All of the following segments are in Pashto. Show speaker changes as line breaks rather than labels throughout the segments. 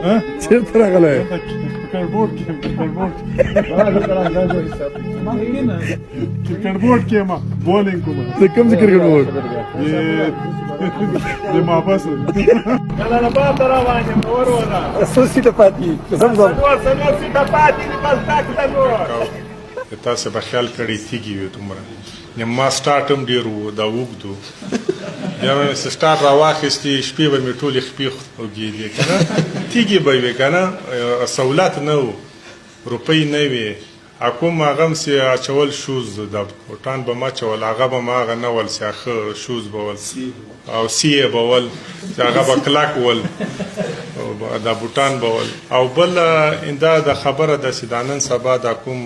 چیرته راغلی
کرکټ بورډ کې ما بولینګ کوم
د کوم ځای کرکټ بورډ
د محبس کله نه با تر باندې اور ولا
څو سیټه پاتې زمزم
څلور سیټه پاتې دي بس تاک ته نور تاسو به خیال کړی تیږي وي دومره ما سټارټم ډیر وو دا وګدو بیا مې سټارټ راواخیستې شپې به مې ټولې خپې وګېدې که نه تیږې به وې که نه سهولت نه و روپۍ نه وې کوم هغه همسې اچول شوز د بوټان به م اچول هغه به م هغه نه ول چې ښه شوز به ول او سی یې به ول چې هغه به کلک ول دا بوټان به ول او بل دا د خبره داسې د نن سبا دا کوم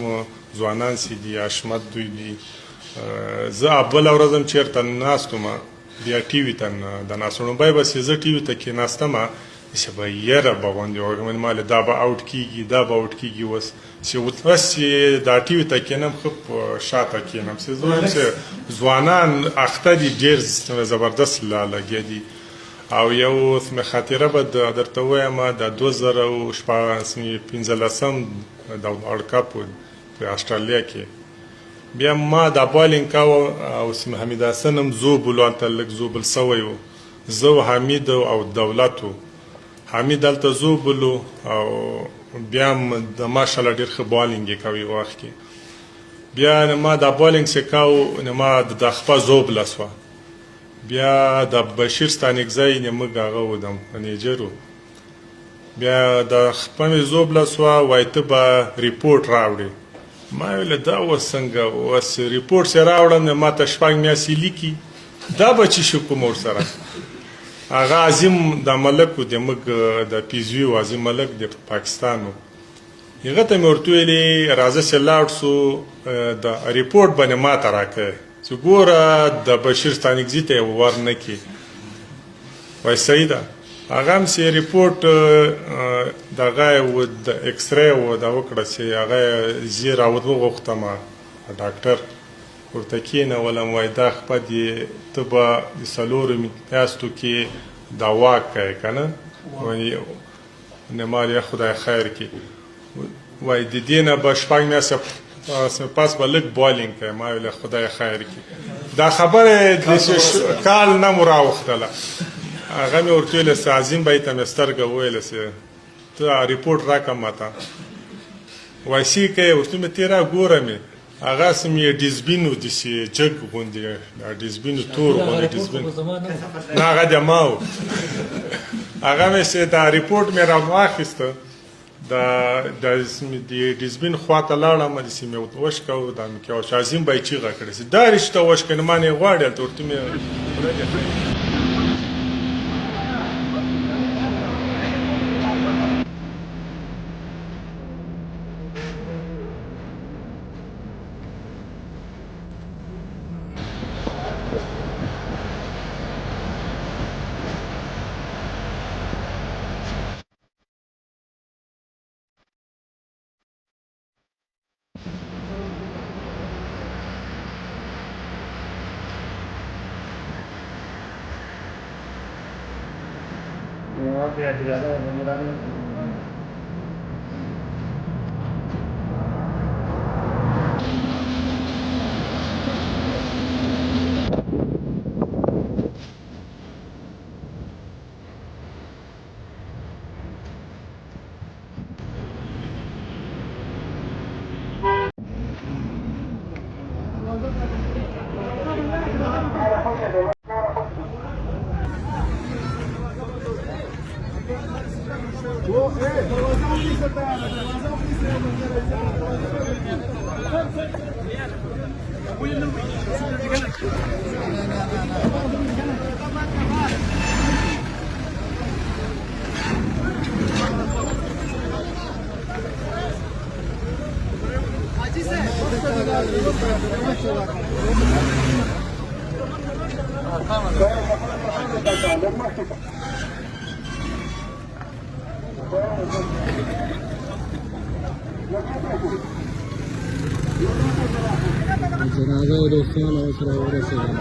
ځوانان چې دي حشمت دوی دي زه بله ورځ هم چېرته ناست وم بیا ټي وي ته د ناسړومبی بس زه ټي وي ته کېناستمه چې به یره به غوندې وږم مالې دا به اوټ کېږي دا به اوټ کېږي اوس چې دا ټي وي ته کېنم ښه په شاته کېنم چې زه وایم چې ځوانان اخته دي ډېر زبردست لګیا دي او یو خاطره به درته ووایم د 2015 د ورلډ کپ په اسټرالیا کې بیا ما دا بالینګ کاوه او حمید حسن هم زوبلو هلته لږ زوبل سوی و زه و حمید او دولت و حمید هلته زوبلو او بیا هم د ماشاءالله ډېر ښه بالینګ یې کوي وخت کې بیا ما دا بالینګ چې کاو ما د خپه زوبله سوه بیا د بشیر ستانکزی موږ هغه و د منیجر و بیا د خپه مې زوبله سوه وایي ته به ریپورټ راوړې ما ویله دا اوس څنګه اوس ریپورټ چې راوړم ما ته شپږ میاشتې لیکي دا به چې شو کوم ورسره هغه عظیم د ملک و د موږ د پیزوي و عظیم ملک د پاکستان و هغه ته مې ورته ویلې راځه چې لاړ سو د ریپورټ باندې ما ته راکړی چې ګوره د بشیر ستانکزي ته یې ورنه کړي وایي صحیح ده هغه هم چې ریپورټ دغه د اکسرې و دا وکړه چې هغه زه راوغوښتمه ډاکټر ورته کېنولم وایي دا خپه دي ته به د څلورو میاشتو کې دا واک کوې که نه نمال یا خدای خیر کړي وایي د دې نه به شپږ میاشتې پس به لږ بالینګ کوې ما ویله خدای خیر کړي دا خبره کال نه مو راوښتله هغه مې ورته ویله چې عظیم بهی ته مې سترګه وویله چې ته ریپورټ راکړه ماته وایي څه کوې ورته مې تېره ګوره مې هغه سم یې ډسبین و داسې جګ غوندې ډسبین تور غوندې ډسبین نه هغه د ما و هغه مې چې دا ریپورټ مې راواخیسته د ډسبین خواته لاړم داسې مې وشکه دا مې کوه چې عظیم بهی چیغه کړې چې دا رشته وشکه نه ما نه یې غواړې هلته ورته مې
جنازه د دوستانو سره ورسېده.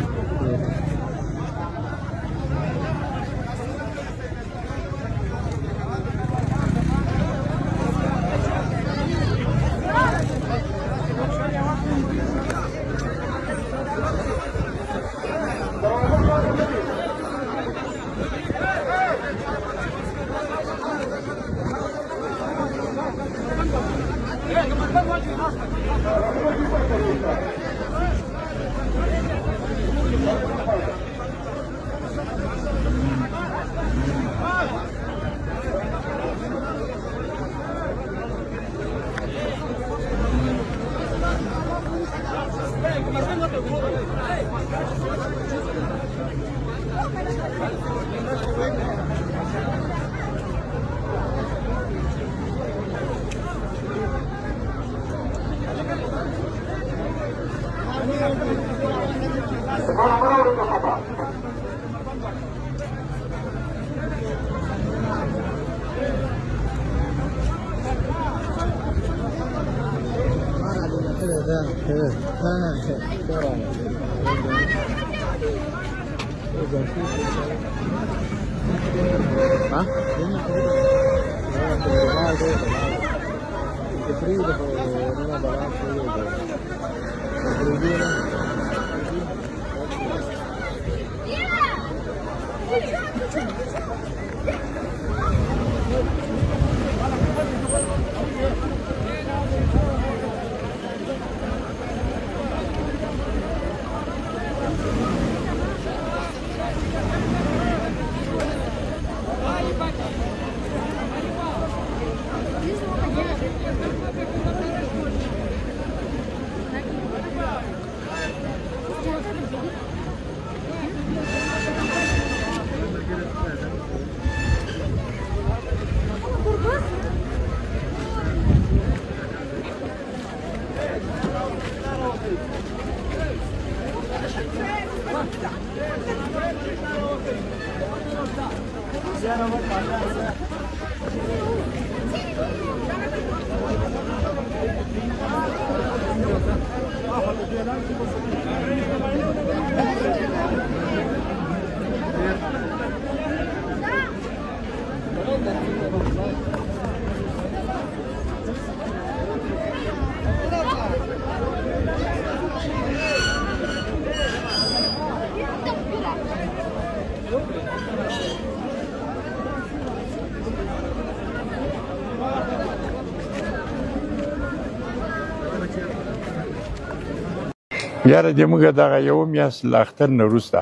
یاره د موږ دغه یو میاشت له اختر نه وروسته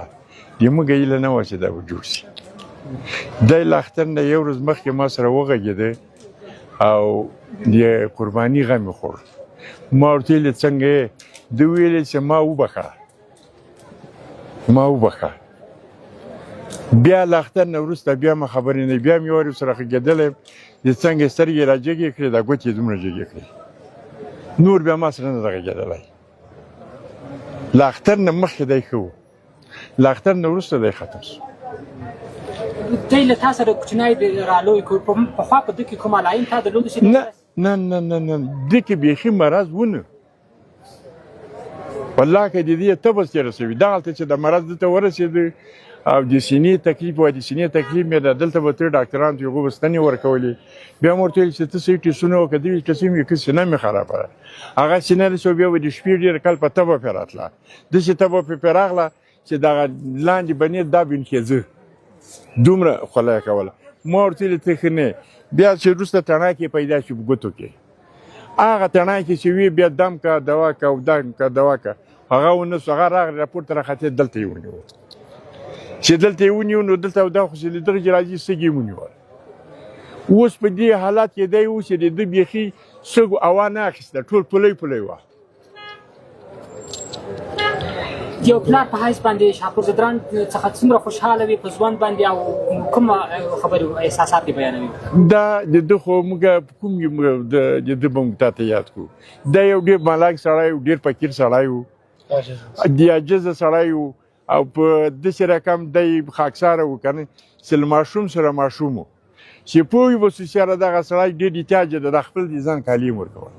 د موږ هیله نه وه چې دا به جوړ شي. دی له اختر نه یو ورځ مخکې ما سره وغږېده او د قرباني غم یې خوړ. ما ورته ویلې څنګه یې؟ ده ویلې چې ما وبخښه. بیا له اختر نه وروسته بیا مې خبرې نه، بیا مې یو وارې ورسره غږېدلی یم چې څنګه یې سترګې را جګې کړې، دا ګوتې یې دومره جګې کړې، نور بیا ما سره نه ده غږېدلی. له اختر نه مخکې دی ښه و، له اختر نه وروسته دی ختم شو.
دی له تا سره کوچنی رالوی کړ، پخوا په ده کې کوم علایم تا درلودو چې
نه ده کې بیخي مرض ونه، والله که د دې تبس یې رسوي. دغلته چې د مرض دلته ورسېده او د سینې تکلیف و، د سینې تکلیف مې ده، دلته به تر ډاکټرانو ته هغو به ستنې ورکولې. بیا مې ورته ویل چې ته صحیح ټسټونه وکړه. ده ویل ټسټ مې کړه، سینه مې خرابه ده. هغه سینه داسې وه، بیا به د شپې ډېر کال په تبه پرې راتله، داسې تبه پرې راغله چې دغه لاندې بنې دا بین کېده، دومره خوله یې کوله. ما ورته ویل ته ښه نه یې. بیا چې وروسته تڼاکې پیدا شي په ګوتو کې، هغه تڼاکې چې وي بیا دم که دوا که او دم که دوا که، هغه ونه سو. هغه راغی راپورته راختې، دلته یې ونیو. چې دلته یې ونیو نو دلته دا خو چې د دغه چې راځي سږي یې ونیول. اوس په دې حالات کې دی اوس چې د ده بیخي سږو هوا نه اخیسته، ټول پلی وه.
یو پلار په حیث باندې شاپور ځدران څخه څومره خوشحاله وي په ژوند باندې او کوم خبرې احساسات یې بیانوي؟
دا د ده خو موږ کوم د ده به موږ تا ته یاد کړو. دا یو ډېر ملاک سړی و، ډېر فقیر سړی و، د عاجزه سړی و، او په داسې رقم دی خاکساره و که نه چې له ماشوم سره ماشوم و چې پوه وي به سو چې یاره دغه سړی ډېر احتیاج ده، د خپل د ځان کالي یې ورکول.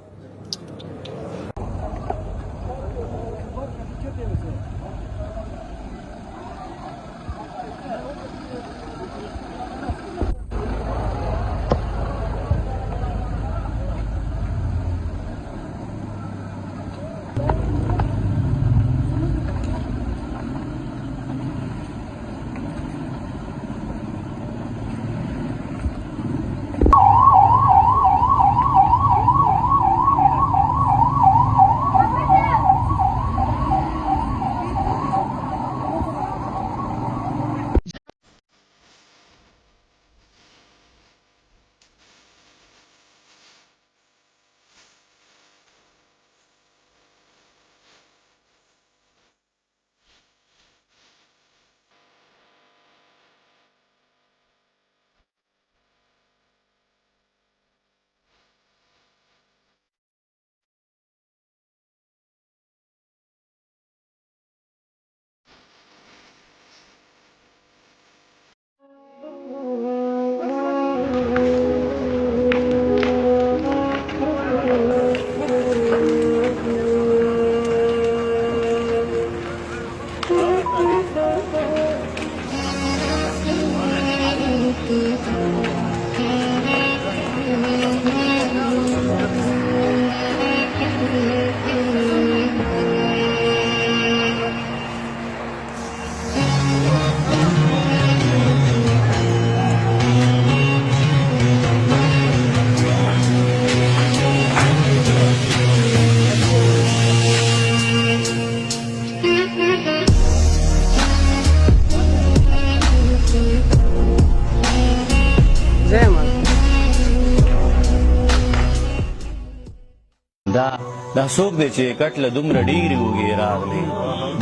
دا څوک دی چې کټ له دومره ډېرې اوږې راغلی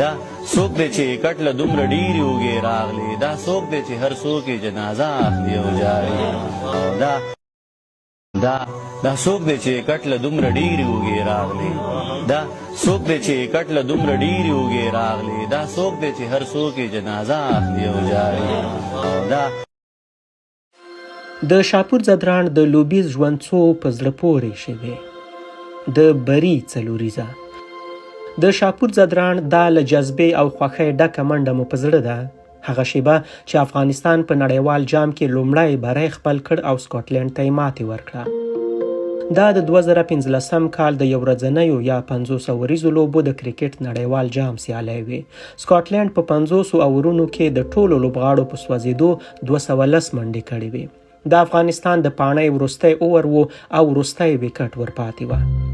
دا څوک دی چې کټ له دومره ډېرې اوږې راغلی دا څوک دی چې هر څوک یې جنازه اخلي او جاري دا څوک دی چې کټ له دومره ډېرې اوږې راغلی دا څوک دی چې کټ له دومره ډېرې اوږې راغلی دا څوک دی چې هر څوک یې جنازه اخلي او جاري
د شاپور ځدراڼ د لوبیز ژوندڅو په زړه پورې شوی د بري څلوریزه د شاپور ځدراڼ دا له جذبې او خوښۍ ډکه منډه مو په زړه ده هغه شیبه چې افغانستان په نړیوال جام کې لومړی بری خپل کړ او سکاټلند ته یې ماتې ورکړه دا د 2015 کال د یو ورځنیو یا 500 اوریزو لوبو د کرکټ نړیوال جام سیالۍ وې سکاټلند په 500 اورونو کې د ټولو لوبغاړو په سوځېدو 210 منډې کړې وې د افغانستان د پاڼۍ وروستی اوور و او وروستی وکټ ورپاتې وه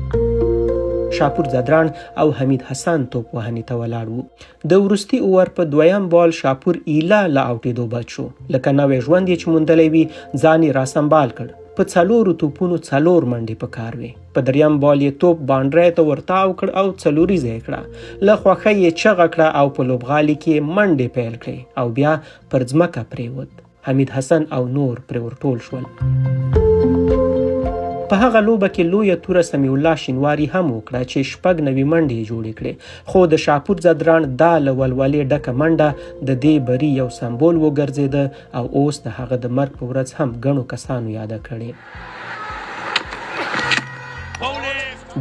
شاپور ځدراڼ او حمید حسن توپ وهنې ته ولاړ وو د وروستي اوور په دویم بال شاپور ایله له اوټېدو بچ شو لکه نوی ژوند یې چې موندلی وي ځان یې راسمبال کړ په 4 توپونو 4 منډې په کار وې په دریم بال یې توپ باونډرۍ ته ورتاو کړ او څلوریزه یې کړه له خوښۍ یې چغه کړه او په لوبغالي کې منډې پیل کړې او بیا پر ځمکه پرېوت حمید حسن او نور پرې ورټول شول په هغه لوبه کې لویه توره سمیع الله شینواري هم وکړه چې 6 نوي منډې جوړې کړې خو د شاپور ځدراڼ دا له ولولې ډکه منډه د دې بري یو سمبول وګرځېده او اوس د هغه د مرګ په ورځ هم ګڼو کسانو یاده کړې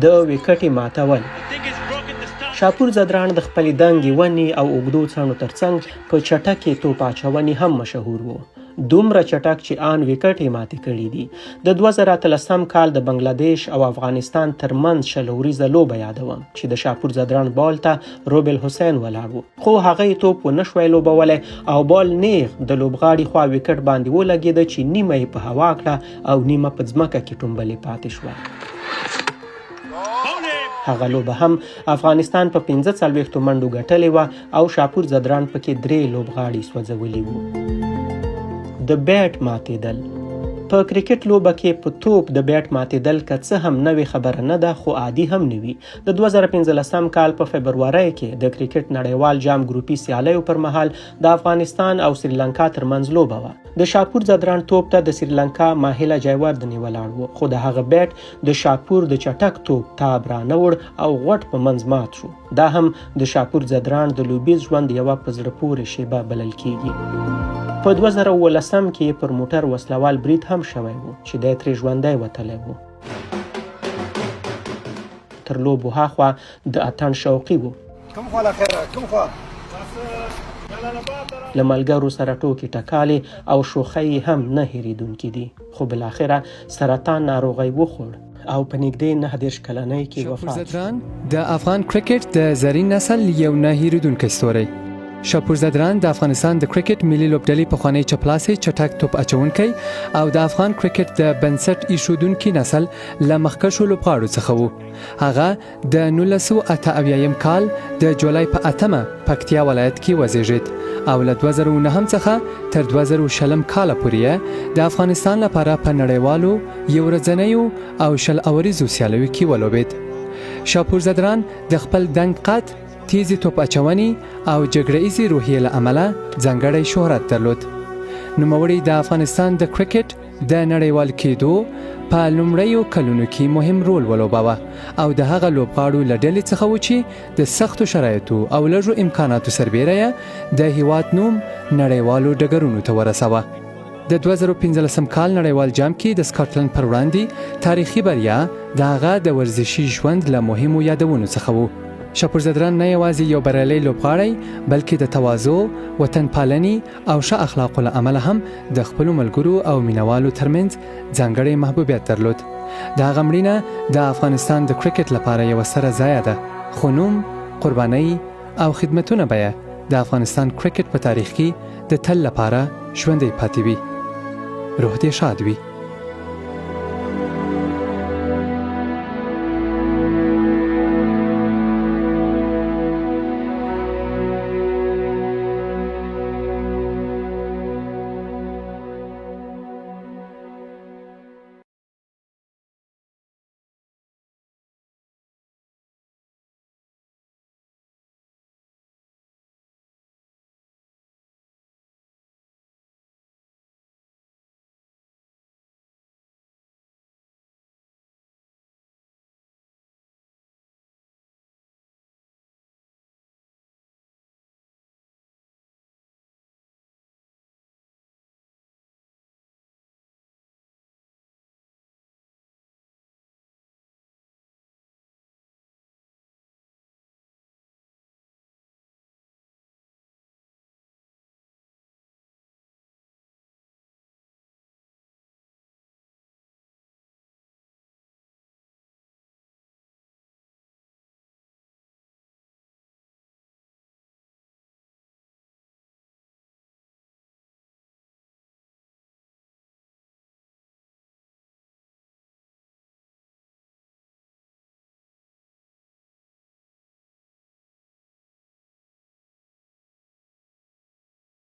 د وکټې ماتول شاپور ځدراڼ د خپلې دنګې ونې او اوږدو څڼو ترڅنګ په چټکې توپ اچونې هم مشهور و دومره چټک چې آن وکټ یې ماتې کړي دي د 2013 کال د بنگلادیش او افغانستان ترمنځ شلوریزه لوبه یادوم چې د شاپور ځدراڼ بال ته روبل حسین ولاړ و خو هغه یې توپ ونه شوی لوبولی او بال نیغ د لوبغاړي خوا وکټ باندې ولګېده چې نیمه یې په هوا کړه او نیمه په ځمکه کې ټومبلې پاتې شوه هغه لوبه هم افغانستان په 45 منډو ګټلې وه او شاپور ځدراڼ پکې 3 لوبغاړي سوځولي وو د بیټ ماتېدل په کرکټ لوبه کې په توپ د بیټ ماتېدل که څه هم نوې خبره نه ده خو عادي هم نه وي د 2015 کال په فبرورۍ کې د کرکټ نړیوال جام ګروپي سیالیو پر مهال د افغانستان او سریلانکا ترمنځ لوبه وه د شاپور ځدراڼ توپ ته د سریلانکا ماهیله جایوردنې ولاړ و خو د هغه بیټ د شاپور د چټک توپ تاب رانوړ او غوټ په منځ مات شو دا هم د شاپور ځدراڼ د لوبیز ژوند یوه په زړه پورې شیبه بلل کیږي په 2018 کې پر موټر وسلوال برید هم شوی و چې دی ترې ژوندی وتلی و تر لوبو هاخوا د اتڼ شوقي و له ملګرو سره ټوکې ټکالې او شوخۍ هم نه هېرېدونکي دي خو بالاخره سرطان ناروغۍ وخوړ او په نږدې 9 کلنۍ کې وفات
شاپور ځدراڼ د افغان کرکټ د زرین نسل یو نه هېرېدونکی ستوری شاپور ځدراڼ د افغانستان د کرکټ ملي لوبډلې پخوانی چپلاسي چټک توپ اچونکی او د افغان کرکټ د بنسټ ایښودونکي نسل له مخکښو لوبغاړو څخه و هغه د 1988 کال د جولای په 8 پکتیا ولایت کې وزیږید او له 2009 څخه تر 2020 کال پورې د افغانستان لپاره په نړیوالو یو ورځنیو او شل اوریزو سیالیو کې ولوبید شاپور ځدراڼ د خپل دنګ قد تیزی توپ اچونی او جګړه‌ایزې روحیې له امله ځانګړی شهرت درلود نوموړی د افغانستان د کرکټ د نړیوال کېدو په لومړیو کلونو کې مهم رول ولوباوه او د هغه لوبغاړو له ډلې څخه و چې د سختو شرایطو او لږو امکاناتو سربیره د هیواد نوم نړیوالو ډګرونو ته ورسوه د 2015 کال نړیوال جام کې د سکاټلند پر وړاندې تاریخي بریا د هغه د ورزشي ژوند له مهمو یادونو څخه و شاپور ځدراڼ نه یوازې یو بریالی لوبغاړی بلکې د تواضع وطن پالنې او ښه اخلاقو له امله هم د خپلو ملګرو او مینوالو ترمنځ ځانګړی محبوبیت درلود د هغه مړینه د افغانستان د کرکټ لپاره یوه ستره ضایعه ده خو نوم قربانۍ او خدمتونه به د افغانستان کرکټ په تاریخ کې د تل لپاره ژوندی پاتې وي روح دې شاد وي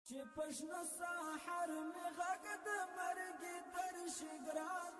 چې پښنو سحر می غږ د مرګ در شګران